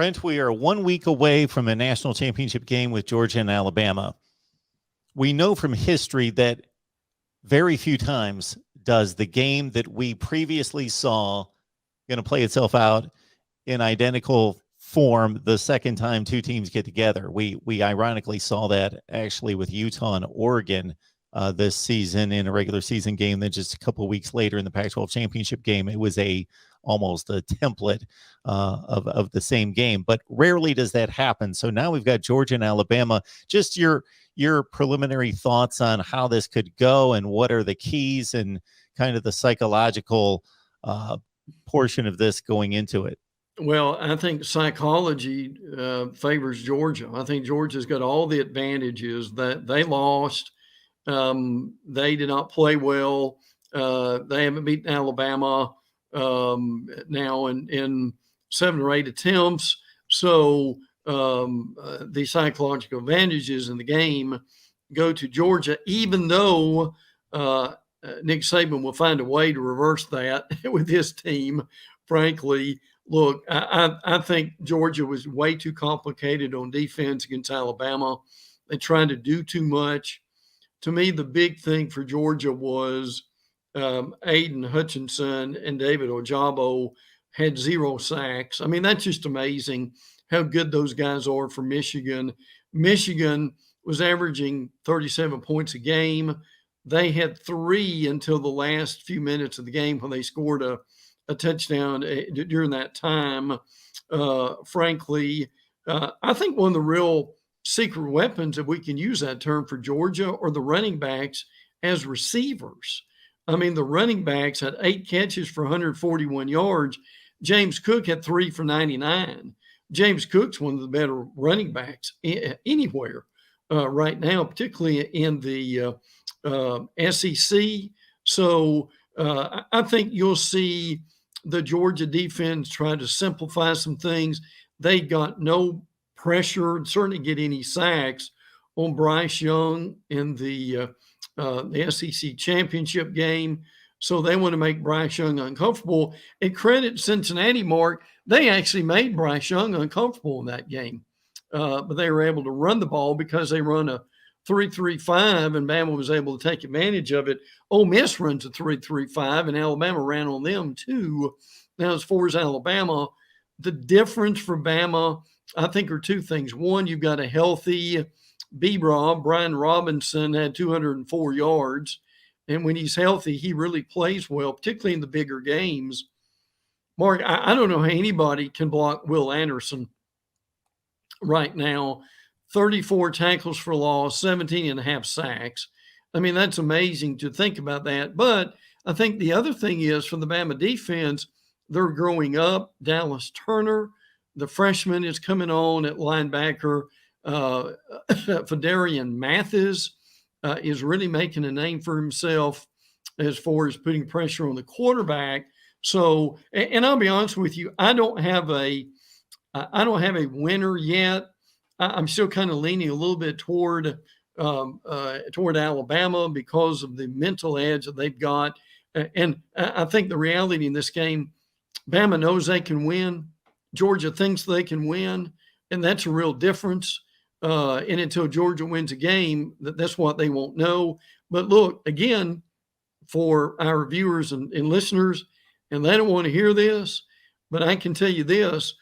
Brent, we are 1 week away from a national championship game with Georgia and Alabama. We know from history that very few times does the game that we previously saw going to play itself out in identical form the second time two teams get together. We ironically saw that actually with Utah and Oregon this season in a regular season game. Then just a couple of weeks later in the Pac-12 championship game, it was almost a template of the same game. But rarely does that happen. So now we've got Georgia and Alabama. Just your preliminary thoughts on how this could go and what are the keys and kind of the psychological portion of this going into it. Well, I think psychology favors Georgia. I think Georgia's got all the advantages that they lost. They did not play well. They haven't beaten Alabama now in 7 or 8 attempts. So the psychological advantages in the game go to Georgia, even though Nick Saban will find a way to reverse that with his team, frankly. Look, I think Georgia was way too complicated on defense against Alabama. They tried to do too much. To me, the big thing for Georgia was Aiden Hutchinson and David Ojabo had 0 sacks. I mean, that's just amazing how good those guys are for Michigan. Michigan was averaging 37 points a game. They had 3 until the last few minutes of the game when they scored a touchdown during that time. Frankly, I think one of the real secret weapons, if we can use that term for Georgia, are the running backs as receivers. I mean, the running backs had 8 catches for 141 yards. James Cook had 3 for 99. James Cook's one of the better running backs anywhere right now, particularly in the SEC. So I think you'll see the Georgia defense try to simplify some things. They got no pressure, certainly get any sacks on Bryce Young in the SEC championship game. So they want to make Bryce Young uncomfortable. And credit Cincinnati, Mark, they actually made Bryce Young uncomfortable in that game. But they were able to run the ball because they run a 3-3-5, and Bama was able to take advantage of it. Ole Miss runs a 3-3-5, and Alabama ran on them too. Now, as far as Alabama, the difference for Bama, I think, are 2 things. One, you've got a healthy B-Rob. Brian Robinson had 204 yards, and when he's healthy, he really plays well, particularly in the bigger games. Mark, I don't know how anybody can block Will Anderson right now. 34 tackles for loss, 17 and a half sacks. I mean, that's amazing to think about that. But I think the other thing is, for the Bama defense, they're growing up. Dallas Turner, the freshman, is coming on at linebacker. Fedarian Mathis is really making a name for himself as far as putting pressure on the quarterback. So, and I'll be honest with you, I don't have a winner yet. I'm still kind of leaning a little bit toward Alabama because of the mental edge that they've got. And I think the reality in this game, Bama knows they can win. Georgia thinks they can win, and that's a real difference. And until Georgia wins a game, that's what they won't know. But look, again, for our viewers and listeners, and they don't want to hear this, but I can tell you this,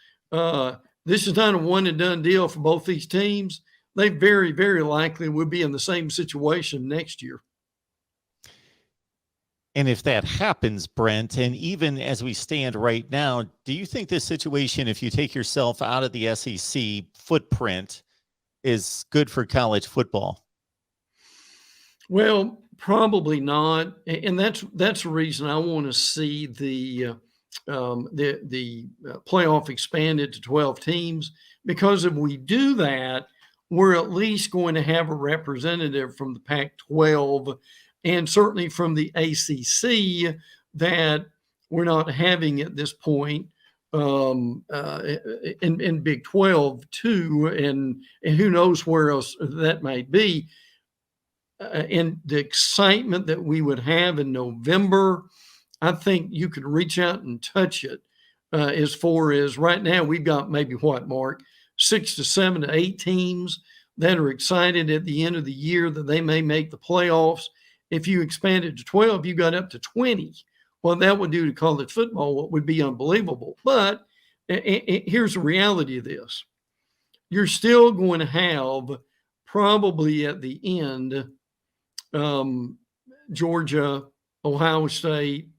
this is not a one-and-done deal for both these teams. They very, very likely will be in the same situation next year. And if that happens, Brent, and even as we stand right now, do you think this situation, if you take yourself out of the SEC footprint, is good for college football? Well, probably not. And that's the reason I want to see the playoff expanded to 12 teams, because if we do that, we're at least going to have a representative from the Pac-12 and certainly from the ACC that we're not having at this point in Big 12 too, and who knows where else that might be. And the excitement that we would have in November, I think you could reach out and touch it as far as right now, we've got maybe what, Mark, 6 to 7 to 8 teams that are excited at the end of the year that they may make the playoffs. If you expanded to 12, you got up to 20. What that would do to college football, what would be unbelievable. But here's the reality of this. You're still going to have probably at the end Georgia, Ohio State,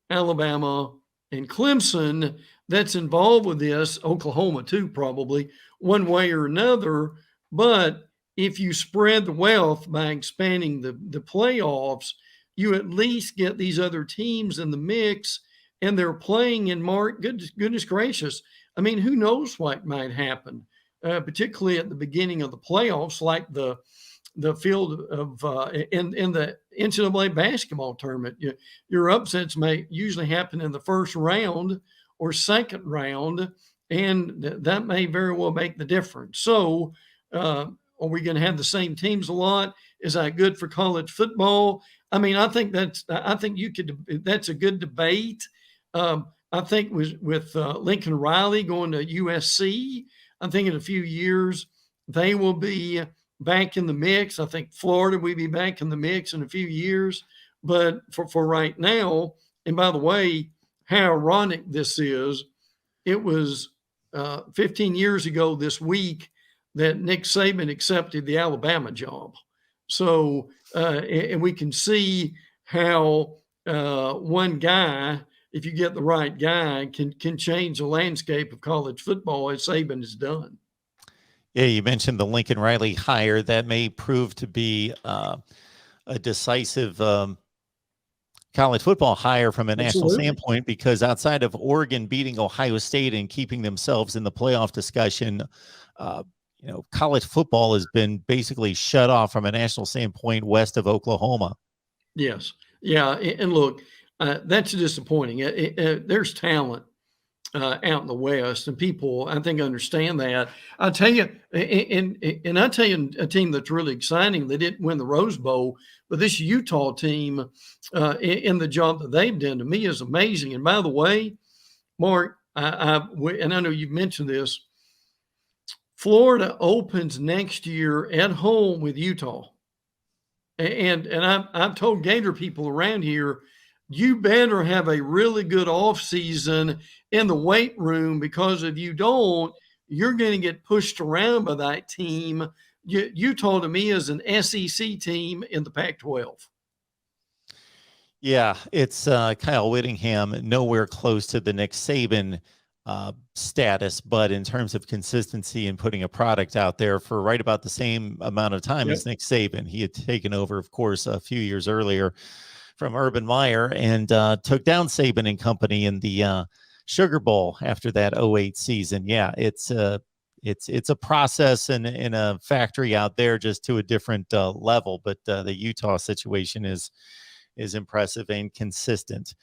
Alabama, and Clemson that's involved with this, Oklahoma too, probably one way or another. But if you spread the wealth by expanding the playoffs, you at least get these other teams in the mix, and they're playing in March. Goodness gracious. I mean, who knows what might happen, particularly at the beginning of the playoffs, like the field of in the NCAA basketball tournament. Your upsets may usually happen in the first round or second round, and that may very well make the difference. So, are we going to have the same teams a lot? Is that good for college football? I mean, I think that's a good debate. I think with Lincoln Riley going to USC, I think in a few years they will be back in the mix. I think Florida will be back in the mix in a few years. But for right now, and by the way, how ironic this is, it was 15 years ago this week that Nick Saban accepted the Alabama job. So, and we can see how one guy, if you get the right guy, can change the landscape of college football as Saban has done. Yeah, you mentioned the Lincoln Riley hire. That may prove to be a decisive college football hire from a national standpoint, because outside of Oregon beating Ohio State and keeping themselves in the playoff discussion, college football has been basically shut off from a national standpoint west of Oklahoma. Yes. Yeah. And look, that's disappointing. There's talent out in the West, and people, I think, understand that. I'll tell you, and I tell you, a team that's really exciting. They didn't win the Rose Bowl, but this Utah team, in the job that they've done, to me, is amazing. And by the way, Mark, and I know you've mentioned this, Florida opens next year at home with Utah, and I've told Gator people around here, you better have a really good off season in the weight room, because if you don't, you're going to get pushed around by that team. Utah, to me, is an SEC team in the Pac-12. Yeah, it's Kyle Whittingham, nowhere close to the Nick Saban status, but in terms of consistency and putting a product out there for right about the same amount of time as Nick Saban. He had taken over, of course, a few years earlier from Urban Meyer, and took down Saban and company in the Sugar Bowl after that 2008 season. Yeah, it's a process and in a factory out there, just to a different level. But the Utah situation is impressive and consistent.